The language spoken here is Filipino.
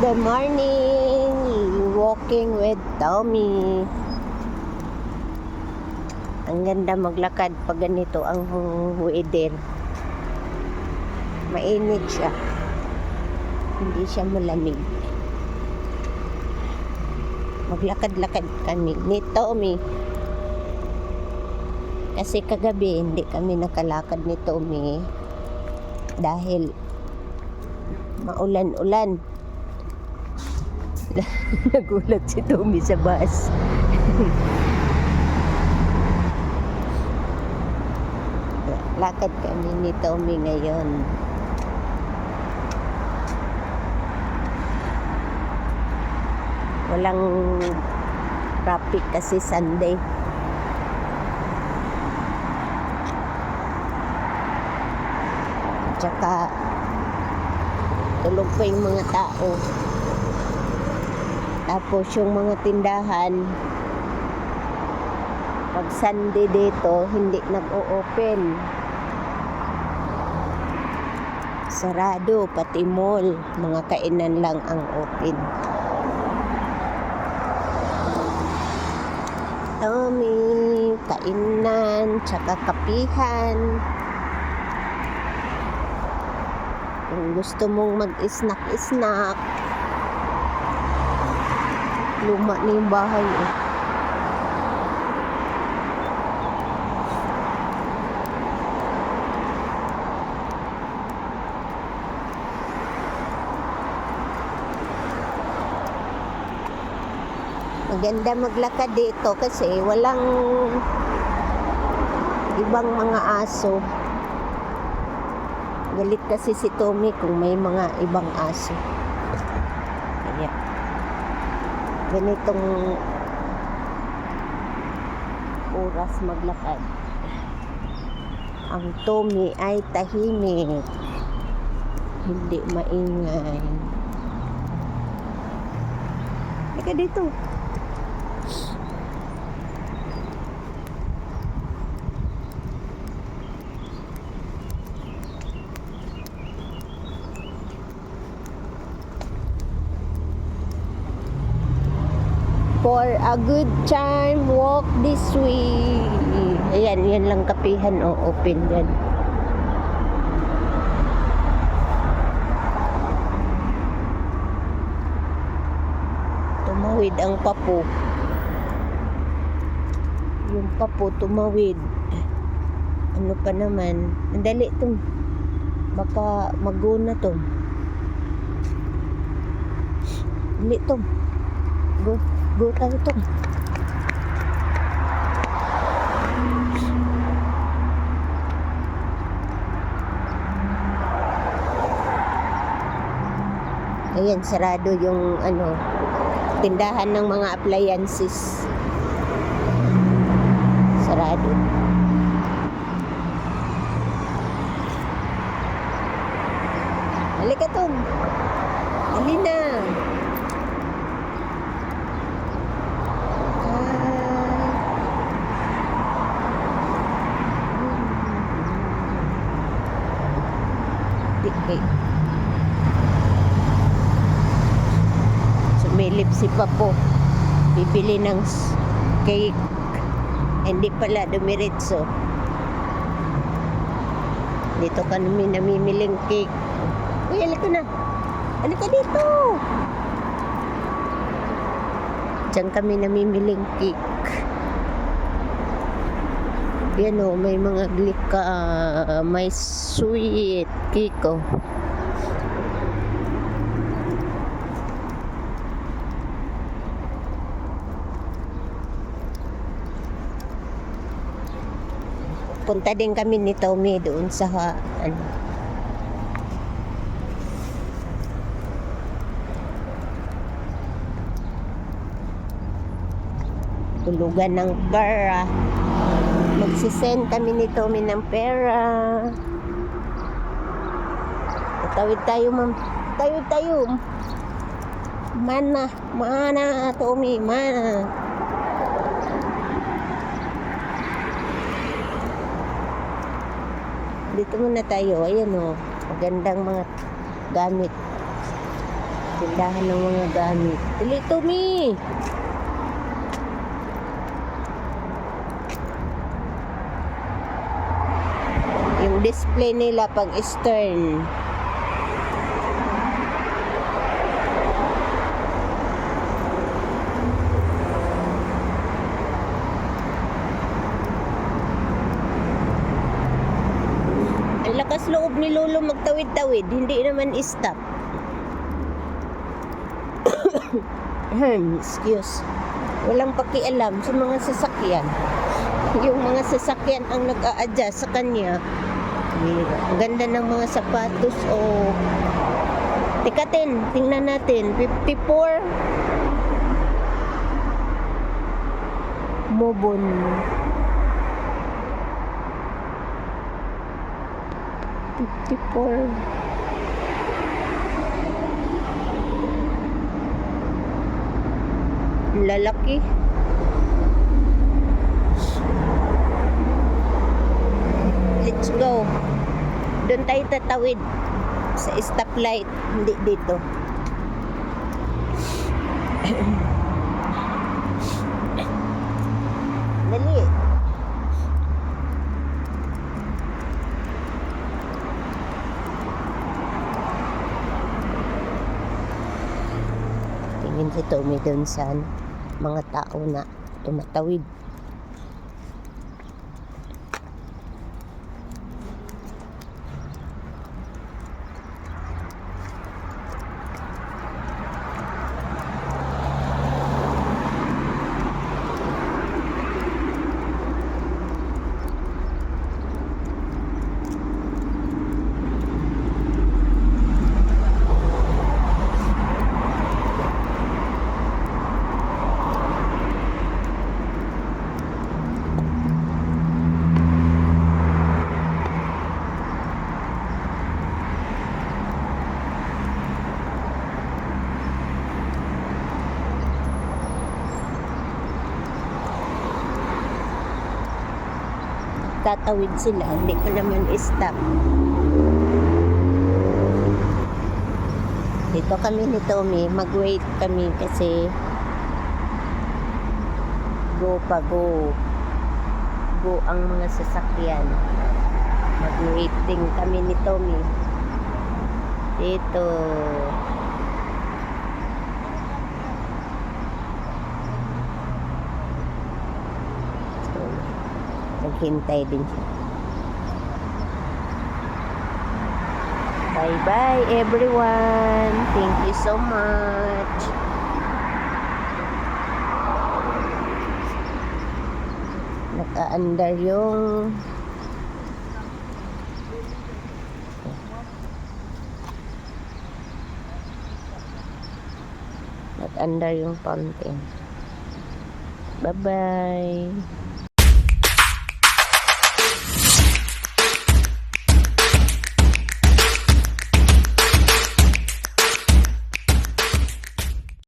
Good morning! Walking with Tommy. Ang ganda maglakad pag ganito ang weather. Mainit siya. Hindi siya malamig. Maglakad-lakad kami ni Tommy. Kasi kagabi hindi kami nakalakad ni Tommy dahil maulan-ulan. Nagulat si Tommy sa bus. Lakad kami ni Tommy ngayon. Walang traffic kasi Sunday. Tsaka tulog pa yung mga tao. Tapos yung mga tindahan, pag Sunday dito, hindi nag-o-open. Sarado, pati mall, mga kainan lang ang open. Tommy, kainan, tsaka kapihan. Kung gusto mong mag-snack-snack, luma na yung bahay eh. Maganda maglakad dito kasi walang ibang mga aso. Galit kasi si Tommy kung may mga ibang aso. Kaya ganitong oras maglakad. Ang Tommy ay tahimik. Hindi maingay. Halika dito. For a good time, walk this way. Ayan, yan lang kapihan. O, open yan. Tumawid ang papo. Yung papo tumawid. Ano pa naman? Mandali to. Baka maguna to. Dali to. Go tayo to. Ayan, sarado yung tindahan ng mga appliances. Sarado. Halika to. Dali na. Okay. Sumilip si Papo. Bibili ng cake. Hindi pala dumiretso. Dito kami namimiling cake. Uy, halika na. Halika dito. Diyan kami namimiling cake. Yan o, may mga glika, may sweet cake o. Punta din kami ni Tommy doon sa tulugan ng pera. Magsisend kami ni Tommy ng pera. Tawid tayo, ma'am. Tayo. Mana, Tommy, mana. Dito muna tayo. Ayan o. Magandang mga gamit. Tindahan ng mga gamit. Dili to me. Yung display nila pag stern. Ang lakas loob ni Lolo magtawid-tawid, hindi naman stop. Excuse. Walang pakialam sa mga sasakyan. Yung mga sasakyan ang nag-a-adjust sa kanya. Ang ganda ng mga sapatos. Oh. Tikatin, tingnan natin. 54. Mobon. $54. Lalaki. Let's go. Doon tayo tatawid sa stoplight, hindi dito. Dali. Tingin si Tommy doon sa mga tao na tumatawid. Tatawid sila, hindi ko naman stop. Dito kami ni Tommy, mag-wait kami kasi go ang mga sasakyan. Mag-wait din kami ni Tommy dito. Naghintay din siya. Bye bye everyone. Thank you so much. Naka-under yung fountain. Bye bye.